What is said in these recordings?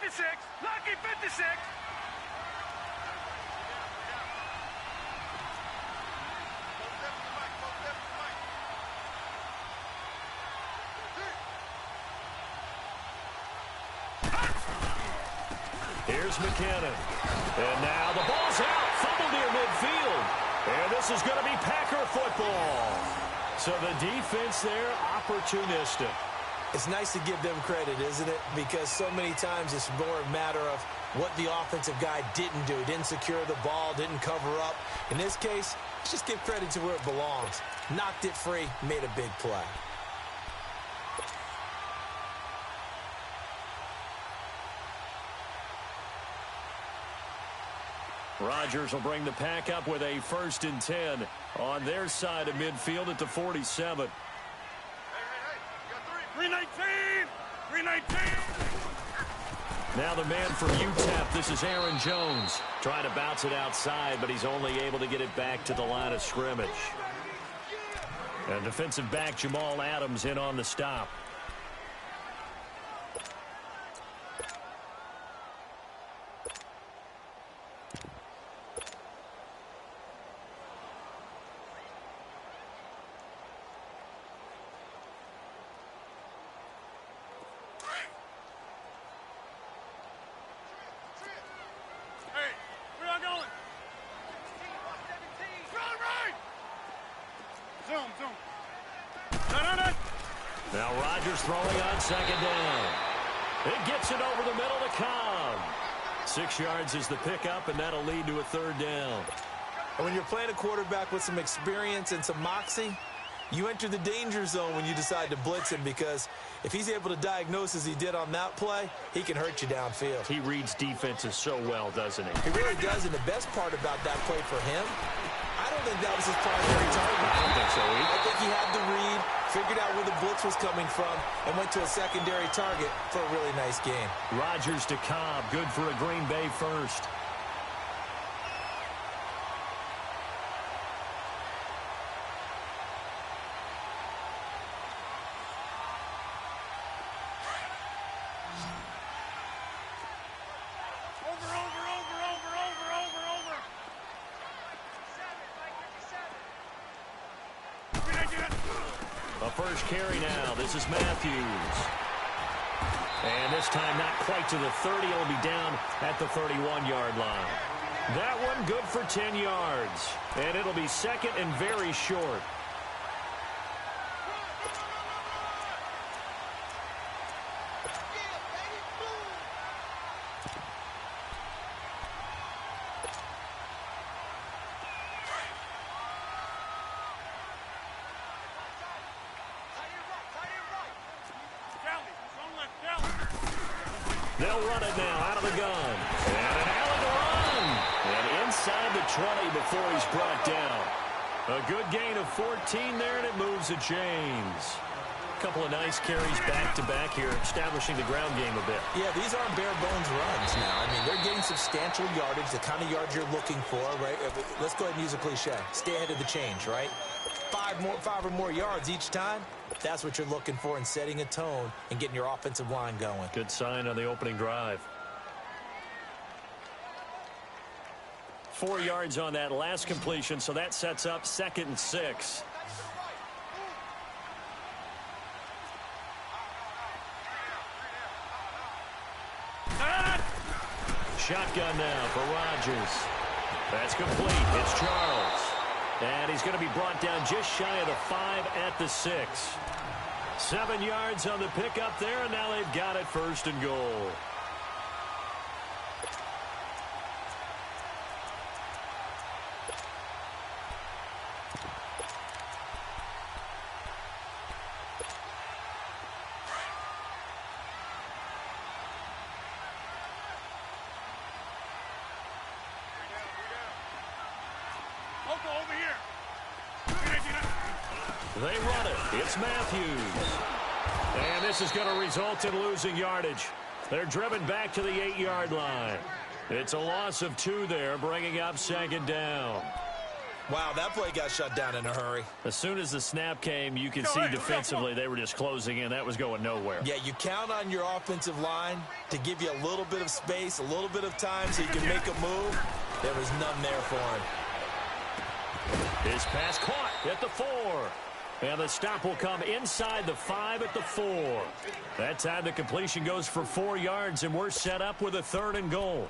56. Lucky 56. Here's McKinnon. And now the ball's out. Fumbled near midfield. And this is going to be Packer football. So the defense there, opportunistic. It's nice to give them credit, isn't it? Because so many times it's more a matter of what the offensive guy didn't do. Didn't secure the ball, didn't cover up. In this case, let's just give credit to where it belongs. Knocked it free, made a big play. Rodgers will bring the Pack up with a 1st and 10 on their side of midfield at the 47. Hey, 319! 319! Now the man from UTEP, this is Aaron Jones. Trying to bounce it outside, but he's only able to get it back to the line of scrimmage. And defensive back Jamal Adams in on the stop. Now Rodgers throwing on 2nd down. It gets it over the middle to Cobb. 6 yards is the pickup, and that'll lead to a 3rd down. And when you're playing a quarterback with some experience and some moxie, you enter the danger zone when you decide to blitz him, because if he's able to diagnose as he did on that play, he can hurt you downfield. He reads defenses so well, doesn't he? He really does, and the best part about that play for him, I don't think that was his primary target. I don't think so either. I think he had the read, figured out where the blitz was coming from, and went to a secondary target for a really nice game. Rodgers to Cobb, good for a Green Bay 1st. First carry now. This is Matthews. And this time not quite to the 30. He'll be down at the 31-yard line. That one good for 10 yards. And it'll be 2nd and very short. They'll run it now out of the gun. And an alley to run. And inside the 20 before he's brought down. A good gain of 14 there, and it moves the chains. A couple of nice carries back-to-back here, establishing the ground game a bit. Yeah, these aren't bare-bones runs now. I mean, they're getting substantial yardage, the kind of yards you're looking for, right? Let's go ahead and use a cliche. Stay ahead of the change, right? 5 or more yards each time. That's what you're looking for in setting a tone and getting your offensive line going. Good sign on the opening drive. 4 yards on that last completion, so that sets up 2nd and 6. Shotgun now for Rodgers. That's complete. It's Charles. And he's going to be brought down just shy of the 5 at the 6. 7 yards on the pickup there, and now they've got it 1st and goal. Over here. They run it. It's Matthews. And this is going to result in losing yardage. They're driven back to the 8-yard line. It's a loss of 2 there, bringing up 2nd down. Wow, that play got shut down in a hurry. As soon as the snap came, you could see defensively they were just closing in. That was going nowhere. Yeah, you count on your offensive line to give you a little bit of space, a little bit of time so you can make a move. There was none there for him. His pass caught at the 4. And the stop will come inside the 5 at the 4. That time the completion goes for 4 yards, and we're set up with a 3rd and goal.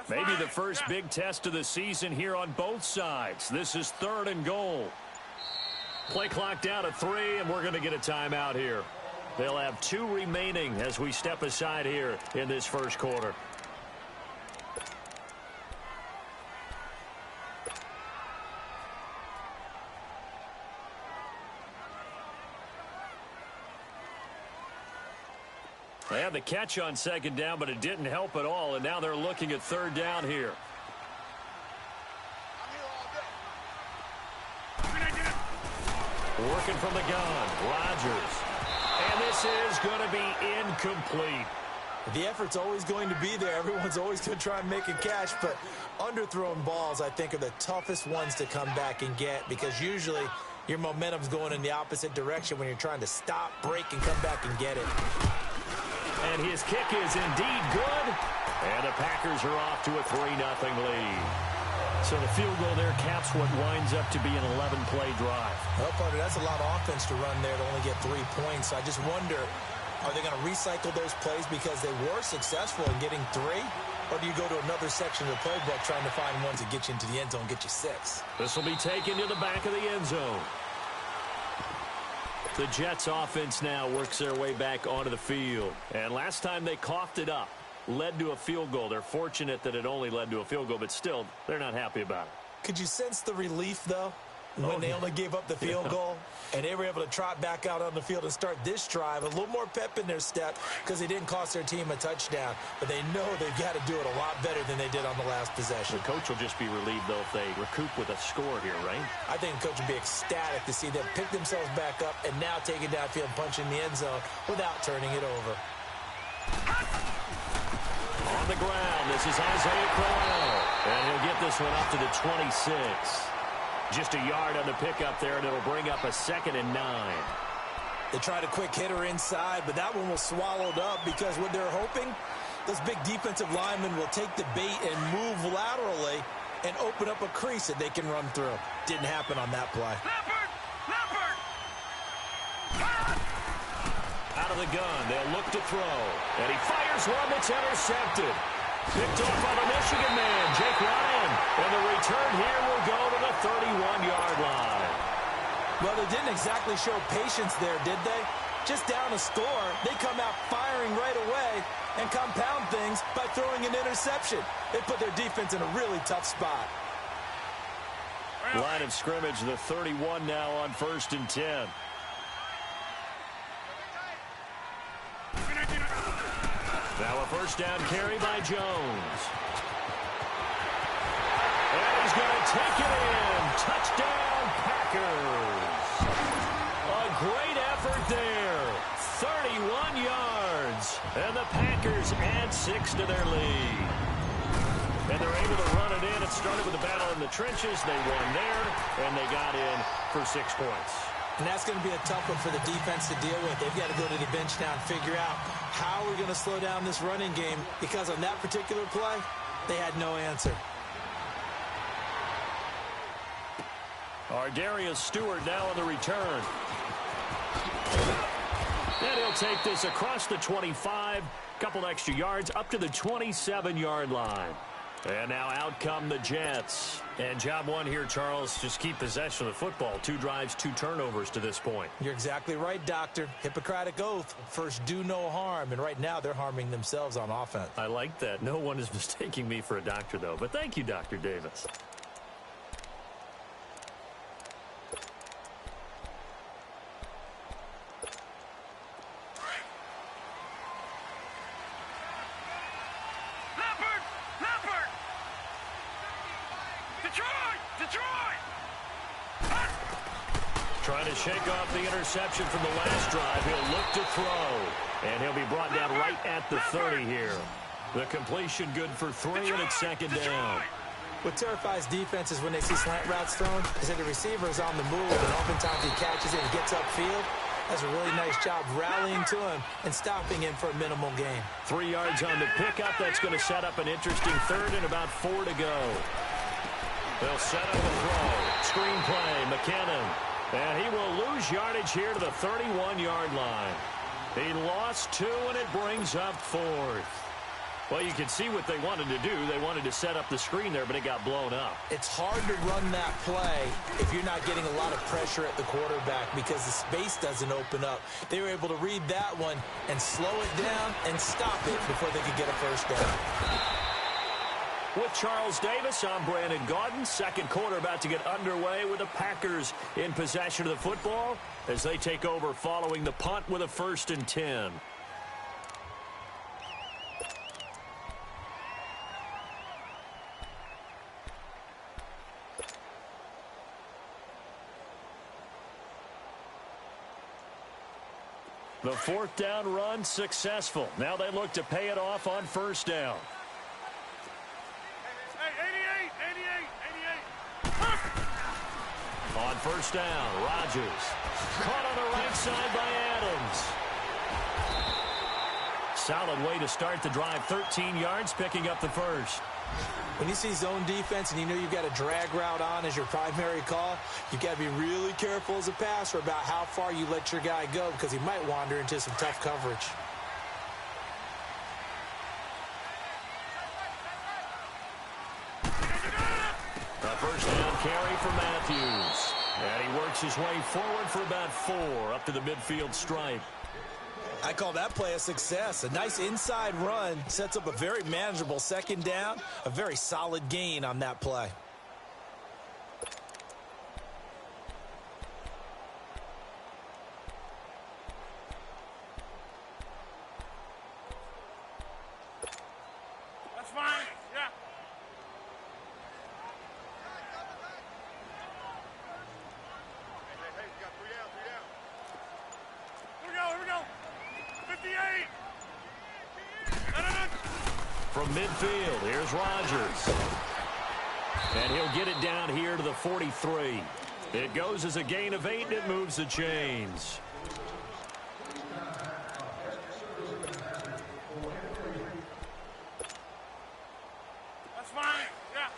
Maybe the first big test of the season here on both sides. This is 3rd and goal. Play clock down to 3, and we're going to get a timeout here. They'll have 2 remaining as we step aside here in this first quarter. They had the catch on 2nd down, but it didn't help at all, and now they're looking at 3rd down here. Working from the gun, Rodgers. And this is going to be incomplete. The effort's always going to be there. Everyone's always going to try and make a catch, but underthrown balls, I think, are the toughest ones to come back and get because usually your momentum's going in the opposite direction when you're trying to stop, break, and come back and get it. And his kick is indeed good. And the Packers are off to a 3-0 lead. So the field goal there caps what winds up to be an 11-play drive. Well, partner, that's a lot of offense to run there to only get 3 points. So I just wonder, are they going to recycle those plays because they were successful in getting 3? Or do you go to another section of the playbook trying to find ones that get you into the end zone, get you 6? This will be taken to the back of the end zone. The Jets offense now works their way back onto the field. And last time they coughed it up, led to a field goal. They're fortunate that it only led to a field goal, but still, they're not happy about it. Could you sense the relief, though, when they only gave up the field goal? And they were able to trot back out on the field and start this drive. A little more pep in their step because they didn't cost their team a touchdown. But they know they've got to do it a lot better than they did on the last possession. The coach will just be relieved, though, if they recoup with a score here, right? I think the coach would be ecstatic to see them pick themselves back up and now take it downfield and punch in the end zone without turning it over. On the ground, this is Isaiah Crowell. And he'll get this one up to the 26. Just a yard on the pickup there, and it'll bring up a 2nd and 9. They tried a quick hitter inside, but that one was swallowed up because what they're hoping, those big defensive linemen will take the bait and move laterally and open up a crease that they can run through. Didn't happen on that play. Leopard! Out of the gun, they'll look to throw. And he fires one that's intercepted. Picked off by the Michigan man, Jake Ryan. And the return here will go to the 31-yard line. Well, they didn't exactly show patience there, did they? Just down a score, they come out firing right away and compound things by throwing an interception. They put their defense in a really tough spot. Line of scrimmage, the 31 now on 1st and 10. Now a first down carry by Jones. And he's going to take it in. Touchdown, Packers. A great effort there. 31 yards. And the Packers add 6 to their lead. And they're able to run it in. It started with a battle in the trenches. They won there, and they got in for 6 points. And that's going to be a tough one for the defense to deal with. They've got to go to the bench now and figure out how we're going to slow down this running game, because on that particular play, they had no answer. Darius Stewart now on the return. And he'll take this across the 25, couple extra yards, up to the 27-yard line. And now out come the Jets. And job one here, Charles, just keep possession of the football. 2 drives, 2 turnovers to this point. You're exactly right, Doctor. Hippocratic oath. First, do no harm. And right now, they're harming themselves on offense. I like that. No one is mistaking me for a doctor, though. But thank you, Dr. Davis. Trying to shake off the interception from the last drive. He'll look to throw. And he'll be brought down right at the 30 here. The completion good for 3, and it's second down. What terrifies defenses when they see slant routes thrown is that the receiver is on the move, and oftentimes he catches it and gets upfield. Does a really nice job rallying to him and stopping him for a minimal gain. 3 yards on the pickup. That's going to set up an interesting third and about 4 to go. They'll set up a throw. Screen play, McKinnon. And he will lose yardage here to the 31-yard line. He lost 2, and it brings up 4th. Well, you can see what they wanted to do. They wanted to set up the screen there, but it got blown up. It's hard to run that play if you're not getting a lot of pressure at the quarterback because the space doesn't open up. They were able to read that one and slow it down and stop it before they could get a first down. With Charles Davis, I'm Brandon Gaudin. Second quarter about to get underway with the Packers in possession of the football as they take over following the punt with a 1st and 10. The 4th down run successful. Now they look to pay it off on 1st down. Hey, 88. On 1st down, Rodgers. Caught on the right side by Adams. Solid way to start the drive. 13 yards, picking up the 1st. When you see zone defense and you know you've got a drag route on as your primary call, you've got to be really careful as a passer about how far you let your guy go because he might wander into some tough coverage. A 1st down carry for Matthews. And he works his way forward for about 4 up to the midfield stripe. I call that play a success. A nice inside run sets up a very manageable 2nd down, a very solid gain on that play. That's fine. Yeah. Hey, you got 3 down. Here we go. 58. From midfield, here's Rodgers. And he'll get it down here to the 43. It goes as a gain of 8, and it moves the chains. That's fine. Yeah.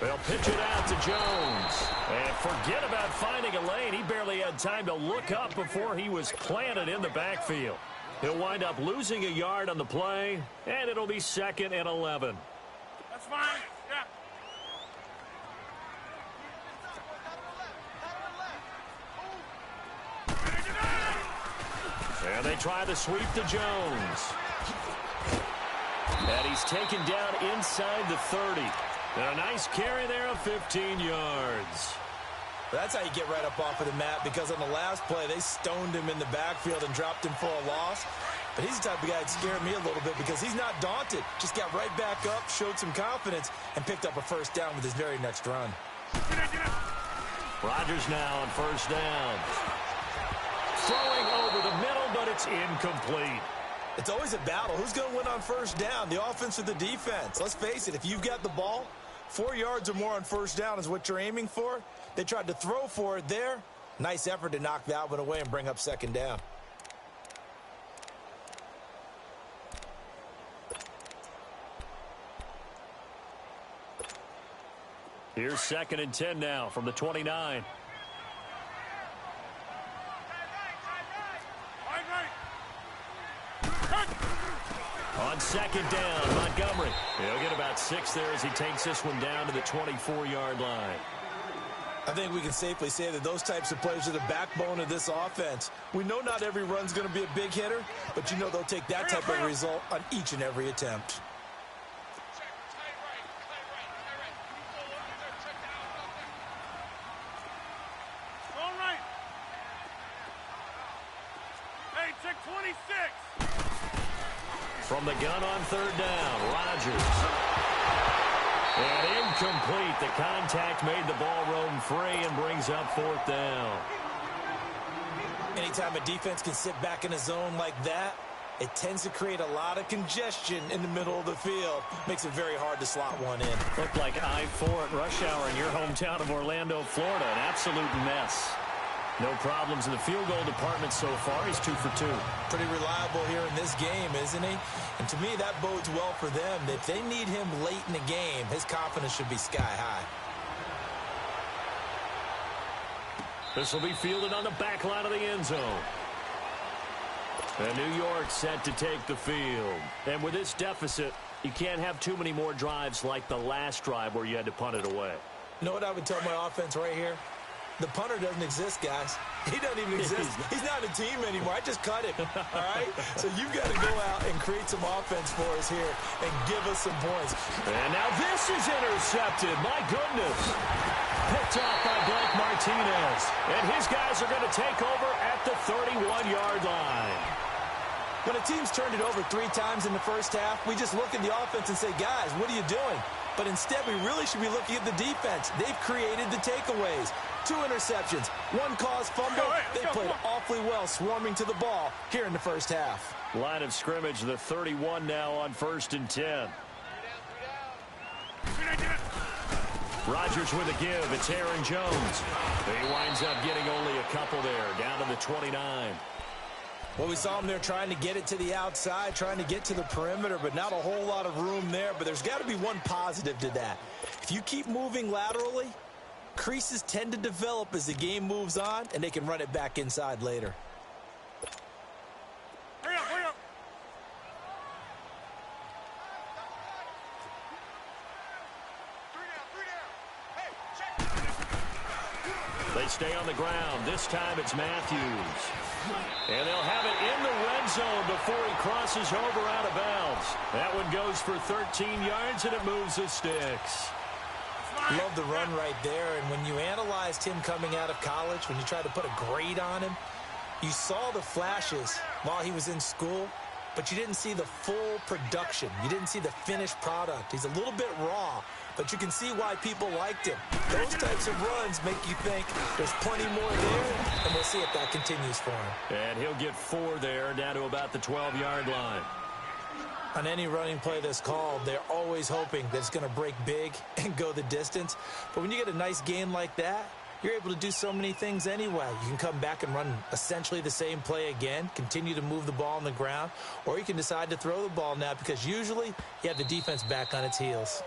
They'll pitch it out to Jones. And forget about finding a lane. He barely had time to look up before he was planted in the backfield. He'll wind up losing a yard on the play, and it'll be 2nd and 11. That's fine. Yeah. And they try the sweep to Jones. And he's taken down inside the 30. And a nice carry there of 15 yards. That's how you get right up off of the mat, because on the last play, they stoned him in the backfield and dropped him for a loss. But he's the type of guy that scared me a little bit because he's not daunted. Just got right back up, showed some confidence, and picked up a 1st down with his very next run. Rodgers now on 1st down. Throwing over the middle, but it's incomplete. It's always a battle. Who's going to win on 1st down, the offense or the defense? Let's face it, if you've got the ball, 4 yards or more on 1st down is what you're aiming for. They tried to throw for it there. Nice effort to knock that one away and bring up 2nd down. Here's 2nd and 10 now from the 29. On 2nd down, Montgomery. He'll get about 6 there as he takes this one down to the 24-yard line. I think we can safely say that those types of plays are the backbone of this offense. We know not every run's going to be a big hitter, but you know they'll take that type of result on each and every attempt. All right. Hey, check 26. From the gun on third down, Rodgers. And incomplete. The contact made the ball roam free and brings up fourth down. Anytime a defense can sit back in a zone like that, it tends to create a lot of congestion in the middle of the field. Makes it very hard to slot one in. Looked like I-4 at rush hour in your hometown of Orlando, Florida. An absolute mess. No problems in the field goal department so far. He's 2 for 2. Pretty reliable here in this game, isn't he? And to me, that bodes well for them. If they need him late in the game, his confidence should be sky high. This will be fielded on the back line of the end zone. And New York set to take the field. And with this deficit, you can't have too many more drives like the last drive where you had to punt it away. You know what I would tell my offense right here? The punter doesn't exist, guys. He doesn't even exist. He's not a team anymore. I just cut him, all right? So you've got to go out and create some offense for us here and give us some points. And now this is intercepted. My goodness. Picked off by Blake Martinez. And his guys are going to take over at the 31-yard line. When a team's turned it over 3 times in the first half, we just look at the offense and say, guys, what are you doing? But instead, we really should be looking at the defense. They've created the takeaways. 2 interceptions, 1 caused fumble. They played awfully well swarming to the ball here in the first half. Line of scrimmage, the 31 now on 1st and 10. Rodgers with a give. It's Aaron Jones. He winds up getting only a couple there, down to the 29. Well, we saw him there trying to get it to the outside, trying to get to the perimeter, but not a whole lot of room there. But there's got to be one positive to that. If you keep moving laterally, creases tend to develop as the game moves on, and they can run it back inside later. Hurry up, hurry up. They stay on the ground. This time it's Matthews. And they'll have it in the red zone before he crosses over out of bounds. That one goes for 13 yards, and it moves the sticks. Love the run right there. And when you analyzed him coming out of college, when you tried to put a grade on him, you saw the flashes while he was in school, but you didn't see the full production. You didn't see the finished product. He's a little bit raw, but you can see why people liked him. Those types of runs make you think there's plenty more there, and we'll see if that continues for him. And he'll get 4 there, down to about the 12-yard line. On any running play that's called, they're always hoping that it's going to break big and go the distance. But when you get a nice gain like that, you're able to do so many things anyway. You can come back and run essentially the same play again, continue to move the ball on the ground, or you can decide to throw the ball now because usually you have the defense back on its heels.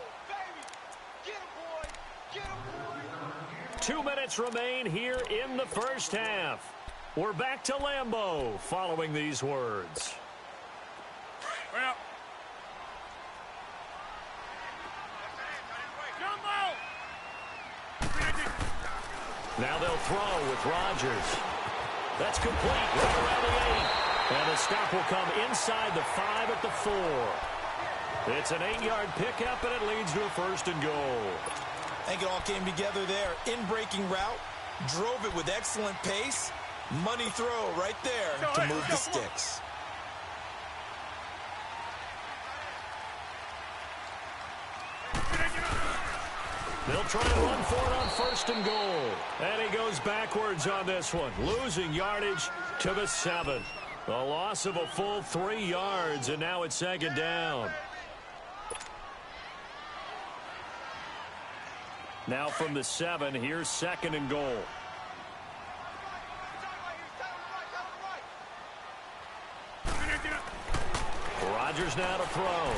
2 minutes remain here in the first half. We're back to Lambeau following these words. Hurry up. Now they'll throw with Rodgers. That's complete right around the 8. And the stop will come inside the 5 at the 4. It's an 8-yard pickup, and it leads to a 1st and goal. I think it all came together there. In-breaking route, drove it with excellent pace. Money throw right there to move the sticks. They'll try and run for it on 1st and goal. And he goes backwards on this one, losing yardage to the 7. A loss of a full 3 yards, and now it's 2nd down. Now from the 7, here's 2nd and goal. Rodgers now to throw.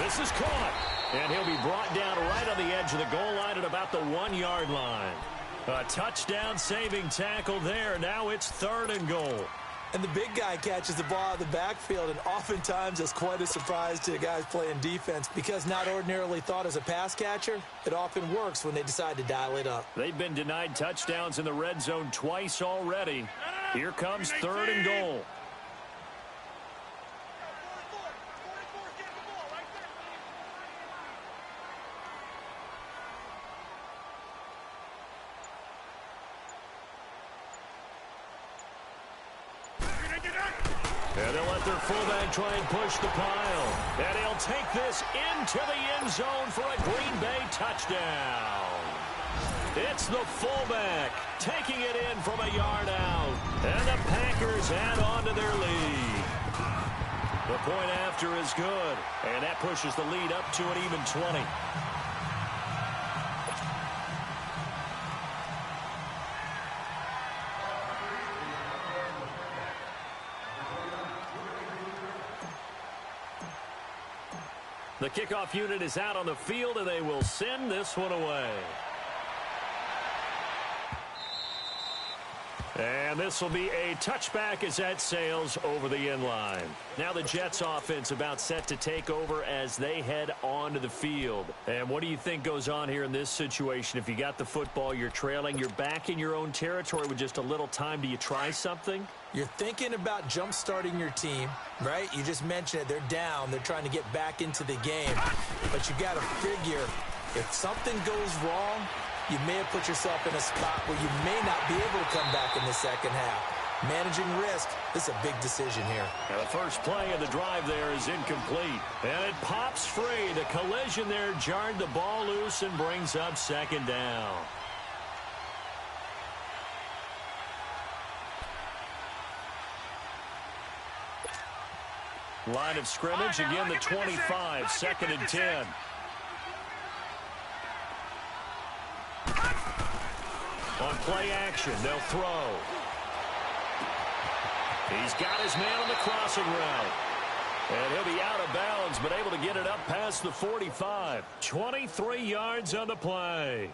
This is caught. And he'll be brought down right on the edge of the goal line at about the 1-yard line. A touchdown-saving tackle there. Now it's 3rd and goal. And the big guy catches the ball out of the backfield, and oftentimes it's quite a surprise to the guys playing defense because not ordinarily thought as a pass catcher, it often works when they decide to dial it up. They've been denied touchdowns in the red zone twice already. Here comes 3rd and goal. And they'll let their fullback try and push the pile. And he'll take this into the end zone for a Green Bay touchdown. It's the fullback taking it in from a yard out. And the Packers add on to their lead. The point after is good. And that pushes the lead up to an even 20. The kickoff unit is out on the field, and they will send this one away. And this will be a touchback as that sails over the end line. Now the Jets offense about set to take over as they head onto the field. And what do you think goes on here in this situation? If you got the football, you're trailing, you're back in your own territory with just a little time. Do you try something? You're thinking about jump-starting your team, right? You just mentioned it. They're down. They're trying to get back into the game. But you got to figure if something goes wrong, you may have put yourself in a spot where you may not be able to come back in the second half. Managing risk, this is a big decision here. Now the first play of the drive there is incomplete. And it pops free. The collision there jarred the ball loose and brings up second down. Line of scrimmage, again the 25, 2nd and 10. On play action, they'll throw. He's got his man on the crossing route. And he'll be out of bounds, but able to get it up past the 45. 23 yards on the play.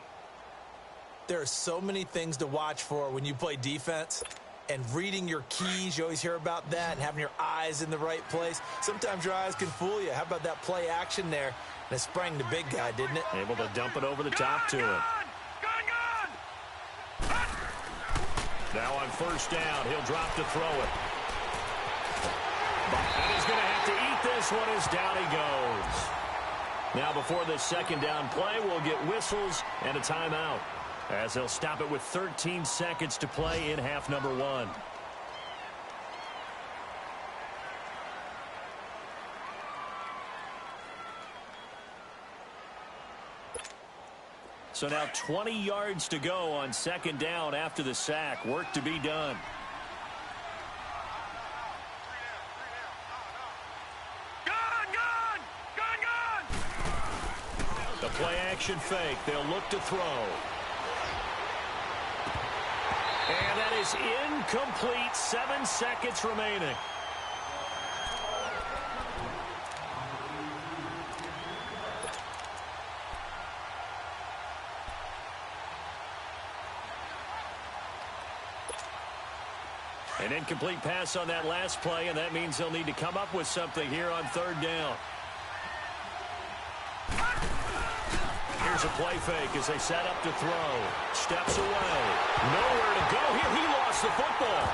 There are so many things to watch for when you play defense. And reading your keys, you always hear about that, and having your eyes in the right place. Sometimes your eyes can fool you. How about that play action there? And it sprang the big guy, didn't it? Able to dump it over the top to him. Now on first down, he'll drop to throw it. And he's going to have to eat this one as down he goes. Now before the second down play, we'll get whistles and a timeout, as they'll stop it with 13 seconds to play in half number 1. So now 20 yards to go on second down after the sack. Work to be done. The play action fake. They'll look to throw. And that is incomplete. 7 seconds remaining. An incomplete pass on that last play, and that means they'll need to come up with something here on third down. Here's a play fake as they set up to throw. Steps away. Nowhere to go here. He lost the football.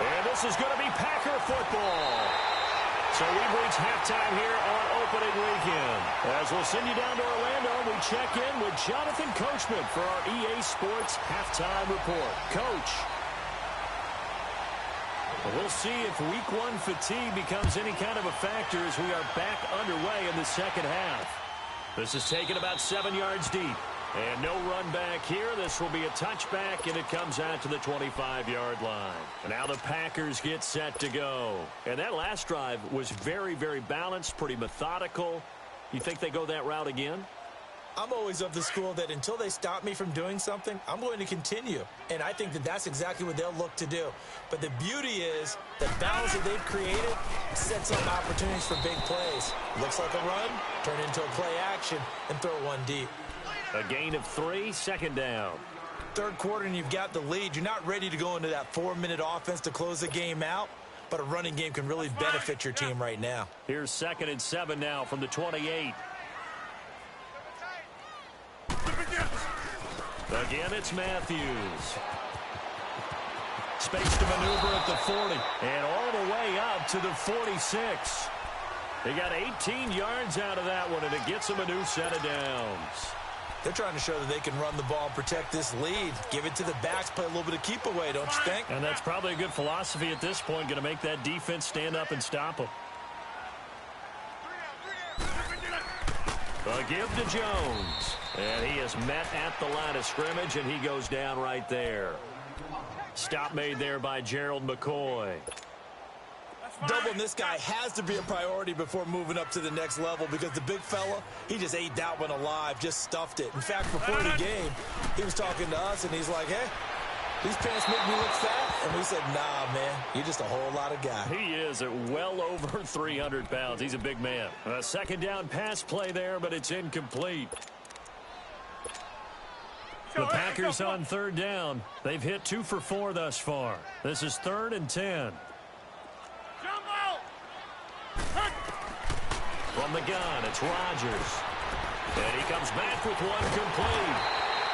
And this is going to be Packer football. So we've reached halftime here on opening weekend. As we'll send you down to Orlando, we check in with Jonathan Coachman for our EA Sports Halftime Report. Coach. We'll see if week 1 fatigue becomes any kind of a factor as we are back underway in the second half. This is taken about 7 yards deep. And no run back here. This will be a touchback, and it comes out to the 25-yard line. And now the Packers get set to go. And that last drive was very, very balanced, pretty methodical. You think they go that route again? I'm always of the school that until they stop me from doing something, I'm going to continue. And I think that that's exactly what they'll look to do. But the beauty is the balance that they've created sets up opportunities for big plays. Looks like a run, turn into a play action, and throw one deep. A gain of 3, second down. Third quarter and you've got the lead. You're not ready to go into that 4-minute offense to close the game out. But a running game can really benefit your team right now. Here's 2nd and 7 now from the 28. Again, it's Matthews. Space to maneuver at the 40. And all the way up to the 46. They got 18 yards out of that one, and it gets them a new set of downs. They're trying to show that they can run the ball and protect this lead. Give it to the backs, play a little bit of keep away, don't you think? And that's probably a good philosophy at this point, going to make that defense stand up and stop them. A give to Jones. And he is met at the line of scrimmage, and he goes down right there. Stop made there by Gerald McCoy. Doubling this guy has to be a priority before moving up to the next level because the big fella, he just ate that one alive, just stuffed it. In fact, before the game, he was talking to us, and he's like, hey, these pants make me look fat. And we said, nah, man, you're just a whole lot of guy. He is at well over 300 pounds. He's a big man. A second down pass play there, but it's incomplete. The Packers on third down. They've hit 2 for 4 thus far. This is 3rd and 10. From the gun, it's Rodgers. And he comes back with one complete.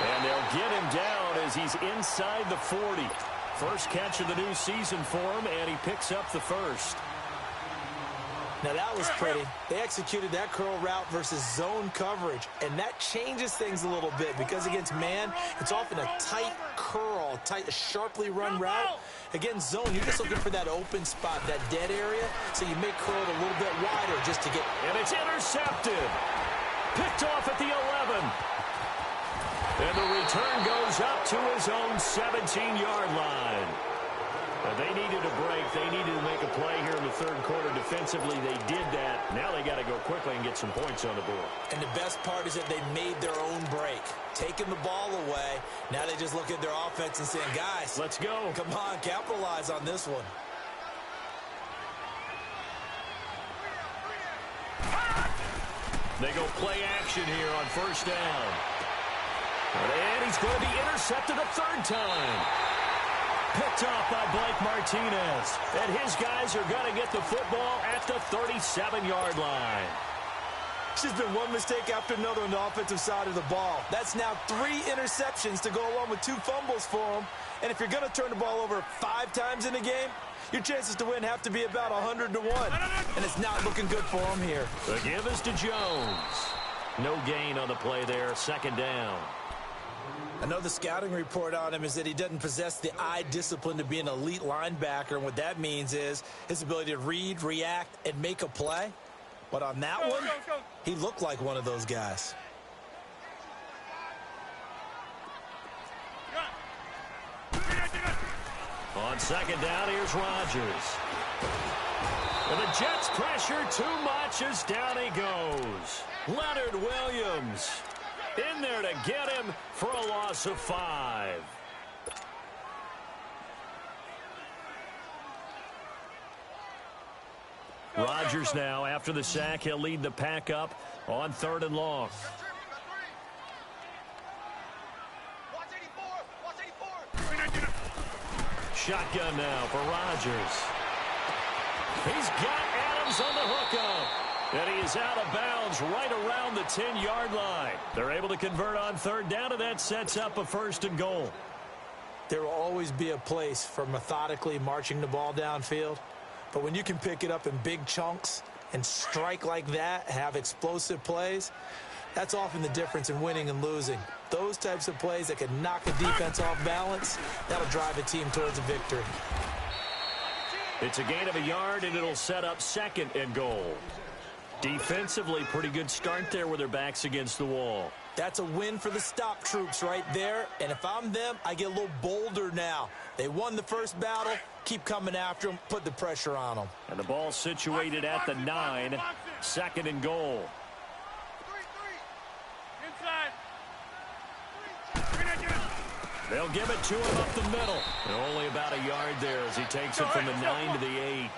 And they'll get him down as he's inside the 40. First catch of the new season for him, and he picks up the first. Now, that was pretty. They executed that curl route versus zone coverage, and that changes things a little bit because against man, it's often a tight curl, a sharply run route. Against zone, you're just looking for that open spot, that dead area, so you make curl a little bit wider just to get... And it's intercepted. Picked off at the 11. And the return goes up to his own 17-yard line. They needed a break. They needed to make a play here in the third quarter. Defensively, they did that. Now they got to go quickly and get some points on the board. And the best part is that they made their own break. Taking the ball away. Now they just look at their offense and saying, guys, let's go. Come on, capitalize on this one. They go play action here on first down. And he's going to be intercepted a third time. Picked off by Blake Martinez. And his guys are going to get the football at the 37-yard line. It's just been one mistake after another on the offensive side of the ball. That's now 3 interceptions to go along with 2 fumbles for him. And if you're going to turn the ball over 5 times in a game, your chances to win have to be about 100 to 1. And it's not looking good for him here. The give is to Jones. No gain on the play there. Second down. I know the scouting report on him is that he doesn't possess the eye discipline to be an elite linebacker. And what that means is his ability to read, react, and make a play. But on that one, he looked like one of those guys. On second down, here's Rodgers. And the Jets pressure too much as down he goes. Leonard Williams in there to get him for a loss of 5. Rodgers now, after the sack, he'll lead the pack up on 3rd and long. Shotgun now for Rodgers. He's got Adams on the hookup. And he is out of bounds right around the 10-yard line. They're able to convert on 3rd down, and that sets up a 1st and goal. There will always be a place for methodically marching the ball downfield. But when you can pick it up in big chunks and strike like that, have explosive plays, that's often the difference in winning and losing. Those types of plays that can knock a defense off balance, that'll drive a team towards a victory. It's a gain of a yard, and it'll set up 2nd and goal. Defensively, pretty good start there with their backs against the wall. That's a win for the stop troops right there. And if I'm them, I get a little bolder now. They won the first battle. Keep coming after them. Put the pressure on them. And the ball situated at the 9. 2nd and goal. They'll give it to him up the middle. And only about a yard there as he takes it from the 9 to the 8.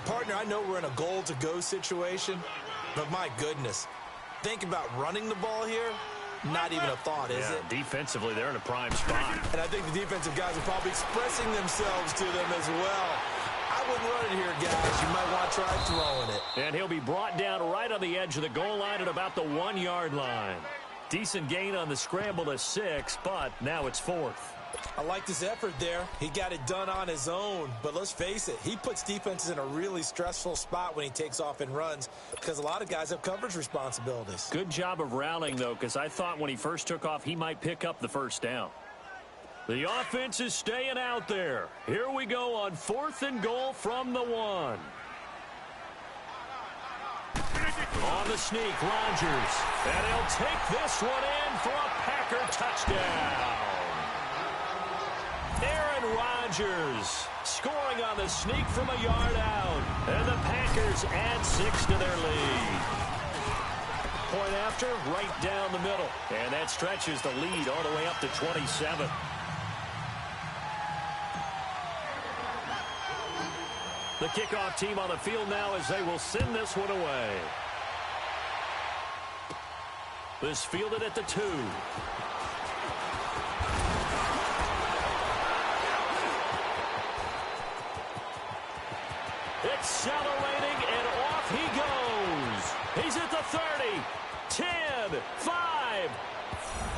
Partner, I know we're in a goal-to-go situation, but my goodness. Think about running the ball here. Not even a thought, is it? Defensively, they're in a prime spot. And I think the defensive guys are probably expressing themselves to them as well. I wouldn't run it here, guys. You might want to try throwing it. And he'll be brought down right on the edge of the goal line at about the 1-yard line. Decent gain on the scramble to 6, but now it's 4th. I like his effort there. He got it done on his own. But let's face it, he puts defenses in a really stressful spot when he takes off and runs because a lot of guys have coverage responsibilities. Good job of rallying, though, because I thought when he first took off, he might pick up the first down. The offense is staying out there. Here we go on 4th and goal from the 1. On the sneak, Rodgers. And he'll take this one in for a Packer touchdown. Aaron Rodgers scoring on the sneak from a yard out. And the Packers add 6 to their lead. Point after, right down the middle. And that stretches the lead all the way up to 27. The kickoff team on the field now as they will send this one away. This fielded at the 2. Accelerating, and off he goes. He's at the 30, 10, 5.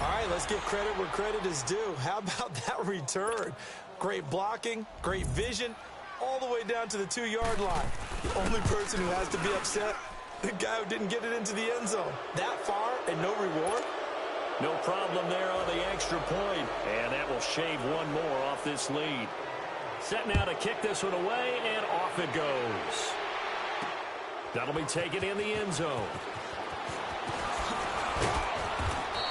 All right, let's give credit where credit is due. How about that return? Great blocking, great vision, all the way down to the 2-yard line. The only person who has to be upset, the guy who didn't get it into the end zone. That far and no reward? No problem there on the extra point. And that will shave one more off this lead. Set now to kick this one away, and off it goes. That'll be taken in the end zone.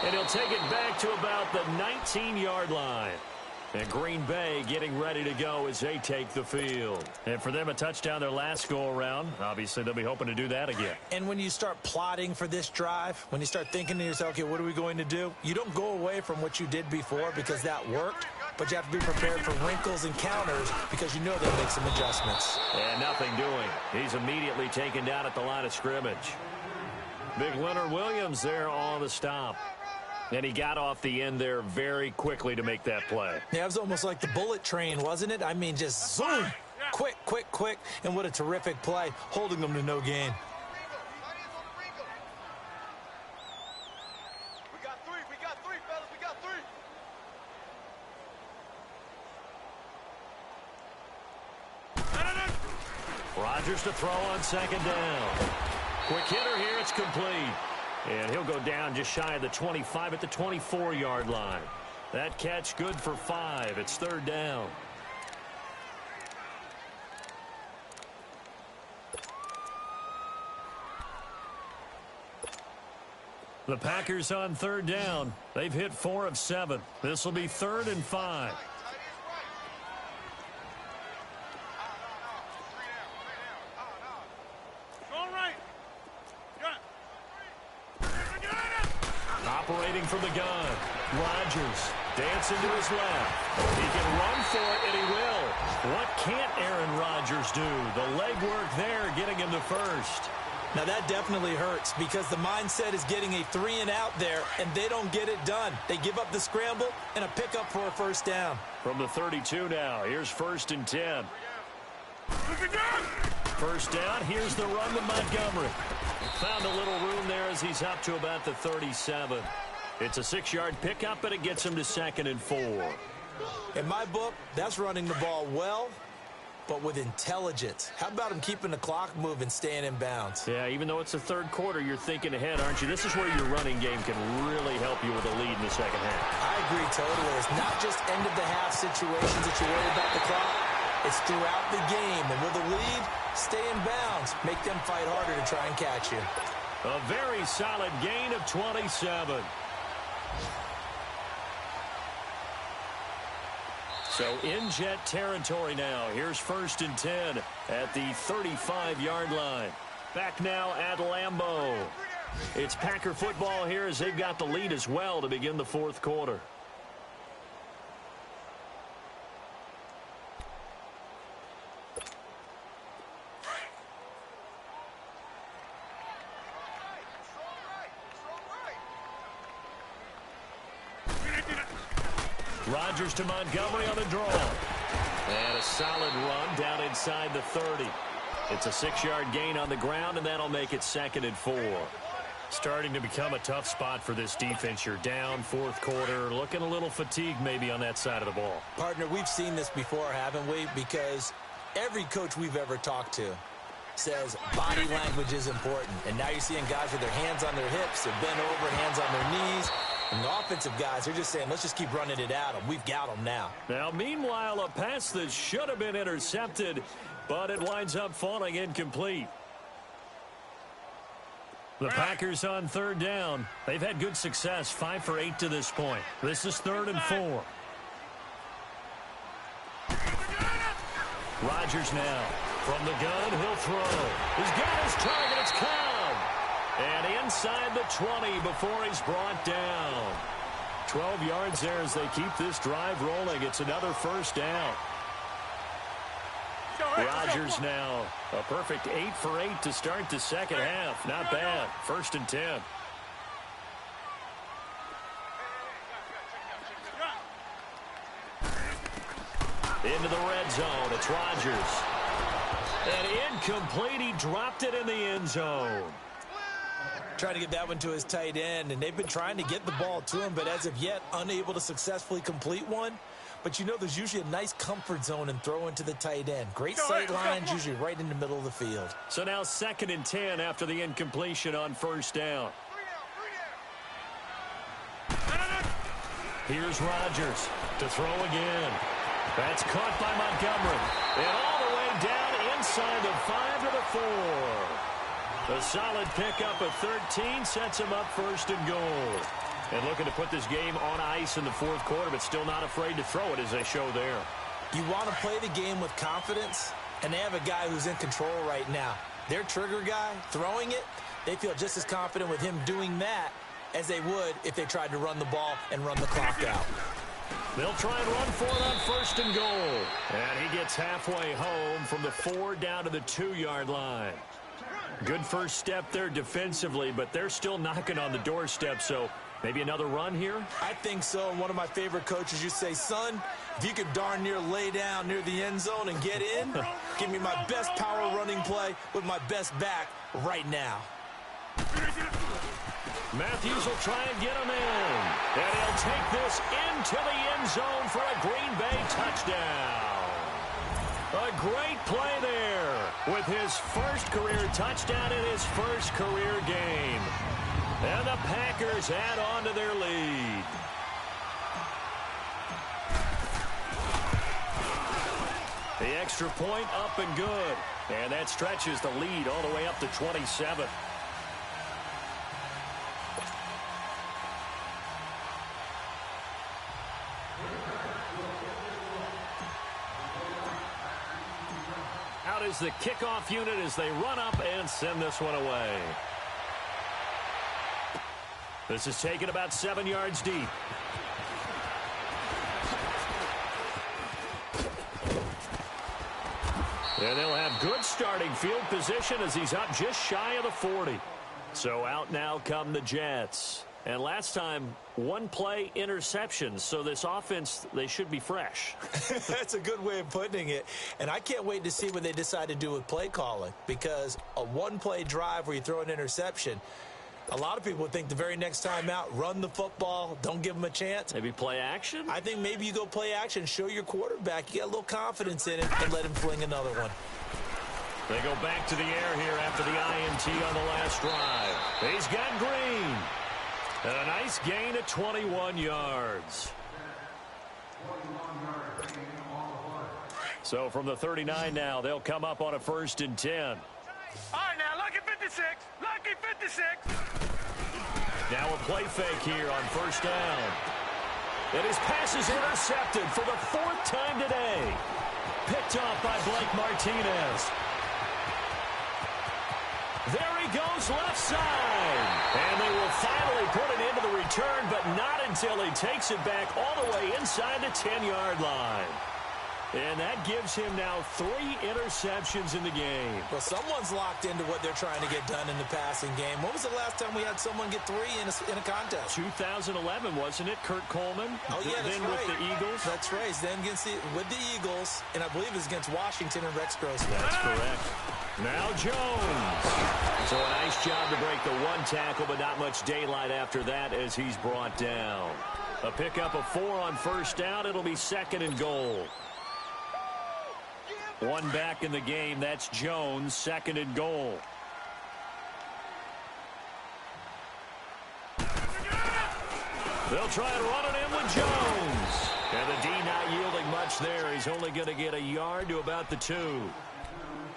And he'll take it back to about the 19-yard line. And Green Bay getting ready to go as they take the field. And for them, a touchdown their last go-around. Obviously, they'll be hoping to do that again. And when you start plotting for this drive, when you start thinking to yourself, okay, what are we going to do? You don't go away from what you did before because that worked, but you have to be prepared for wrinkles and counters because you know they'll make some adjustments. And nothing doing. He's immediately taken down at the line of scrimmage. Big Leonard Williams there on the stop. And he got off the end there very quickly to make that play. Yeah, it was almost like the bullet train, wasn't it? I mean, just zoom, quick, quick, quick. And what a terrific play, holding them to no gain. We got three, fellas, we got 3. Rodgers to throw on 2nd down. Quick hitter here, it's complete. And he'll go down just shy of the 25 at the 24-yard line. That catch good for 5. It's 3rd down. The Packers on 3rd down. They've hit 4 of 7. This will be 3rd and 5. Operating from the gun. Rodgers dancing to his left. He can run for it, and he will. What can't Aaron Rodgers do? The legwork there getting him to first. Now that definitely hurts because the mindset is getting a 3-and-out there, and they don't get it done. They give up the scramble and a pickup for a 1st down. From the 32 now, here's 1st and 10. 1st down, here's the run to Montgomery. Found a little room there as he's up to about the 37. It's a 6-yard pickup, but it gets him to 2nd and 4. In my book, that's running the ball well, but with intelligence. How about him keeping the clock moving, staying in bounds? Yeah, even though it's the 3rd quarter, you're thinking ahead, aren't you? This is where your running game can really help you with a lead in the 2nd half. I agree totally. It's not just end-of-the-half situations that you worry about the clock. It's throughout the game. And with a lead, stay in bounds. Make them fight harder to try and catch you. A very solid gain of 27. So in Jet territory now. Here's 1st and 10 at the 35-yard line. Back now at Lambeau. It's Packer football here as they've got the lead as well to begin the 4th quarter. Rodgers to Montgomery on the draw. And a solid run down inside the 30. It's a 6-yard gain on the ground, and that'll make it 2nd and 4. Starting to become a tough spot for this defense. You're down fourth quarter, looking a little fatigued maybe on that side of the ball. Partner, we've seen this before, haven't we? Because every coach we've ever talked to says body language is important. And now you're seeing guys with their hands on their hips, they're bent over, hands on their knees. And the offensive guys are just saying, let's just keep running it at them. We've got them now. Now, meanwhile, a pass that should have been intercepted, but it winds up falling incomplete. The Packers on third down. They've had good success, 5 for 8 to this point. This is 3rd and 4. Rodgers now. From the gun, he'll throw. He's got his target. It's Cobb. And inside the 20 before he's brought down. 12 yards there as they keep this drive rolling. It's another first down. Rodgers now. A perfect 8 for 8 to start the second half. Not bad. 1st and 10. Into the red zone. It's Rodgers. And incomplete. He dropped it in the end zone. Trying to get that one to his tight end, and they've been trying to get the ball to him, but as of yet, unable to successfully complete one. But you know there's usually a nice comfort zone and throw into the tight end. Great sight lines, usually right in the middle of the field. So now 2nd and 10 after the incompletion on first down. Here's Rodgers to throw again. That's caught by Montgomery. And all the way down inside the 5 to the 4. A solid pickup of 13 sets him up 1st and goal. And looking to put this game on ice in the 4th quarter, but still not afraid to throw it as they show there. You want to play the game with confidence, and they have a guy who's in control right now. Their trigger guy, throwing it, they feel just as confident with him doing that as they would if they tried to run the ball and run the clock out. They'll try and run for it on 1st and goal. And he gets halfway home from the 4 down to the 2-yard line. Good first step there defensively, but they're still knocking on the doorstep, so maybe another run here? I think so. And one of my favorite coaches used to say, son, if you could darn near lay down near the end zone and get in, give me my best power running play with my best back right now. Matthews will try and get him in. And he'll take this into the end zone for a Green Bay touchdown. A great play there with his first career touchdown in his first career game. And the Packers add on to their lead. The extra point up and good. And that stretches the lead all the way up to 27. Out is the kickoff unit as they run up and send this one away. This is taken about 7 yards deep. And they'll have good starting field position as he's up just shy of the 40. So out now come the Jets. And last time, 1 play interceptions. So this offense, they should be fresh. That's a good way of putting it. And I can't wait to see what they decide to do with play calling. Because a 1-play drive where you throw an interception, a lot of people think the very next time out, run the football, don't give them a chance. Maybe play action? I think maybe you go play action, show your quarterback. You got a little confidence in it, and let him fling another one. They go back to the air here after the INT on the last drive. He's got Green. And a nice gain of 21 yards. So from the 39 now, they'll come up on a 1st and 10. All right, now, lucky 56. Lucky 56. Now a play fake here on 1st down. And his pass is intercepted for the 4th time today. Picked off by Blake Martinez. There he goes left side. And they will finally put it into the return, but not until he takes it back all the way inside the 10-yard line. And that gives him now 3 interceptions in the game. Well, someone's locked into what they're trying to get done in the passing game. When was the last time we had someone get 3 in a contest? 2011, wasn't it? Kurt Coleman. Oh, yeah, that's then right. with the Eagles. That's right. Then with the Eagles, and I believe it's against Washington and Rex Grossman. That's correct. Now Jones. So a nice job to break the 1 tackle, but not much daylight after that as he's brought down. A pickup of 4 on first down. It'll be 2nd and goal. 1 back in the game. That's Jones, 2nd and goal. They'll try and run it in with Jones. And the D not yielding much there. He's only going to get a yard to about the 2.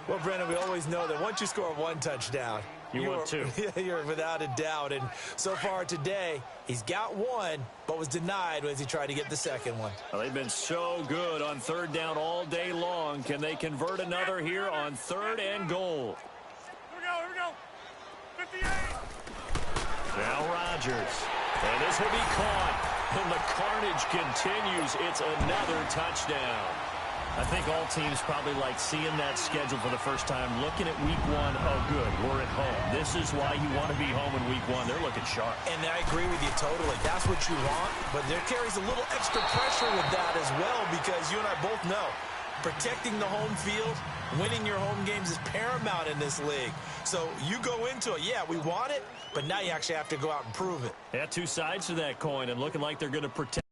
Well, Brennan, we always know that once you score 1 touchdown, you're 2. You're without a doubt. And so far today, he's got 1, but was denied as he tried to get the 2nd one. Well, they've been so good on 3rd down all day long. Can they convert another here on 3rd and goal? Here we go. 58. Now Rodgers. And this will be caught. And the carnage continues. It's another touchdown. I think all teams probably like seeing that schedule for the first time, looking at week 1. Oh, good, we're at home. This is why you want to be home in week 1. They're looking sharp. And I agree with you totally. That's what you want, but there carries a little extra pressure with that as well, because you and I both know protecting the home field, winning your home games is paramount in this league. So you go into it, yeah, we want it, but now you actually have to go out and prove it. Yeah, 2 sides to that coin, and looking like they're going to protect.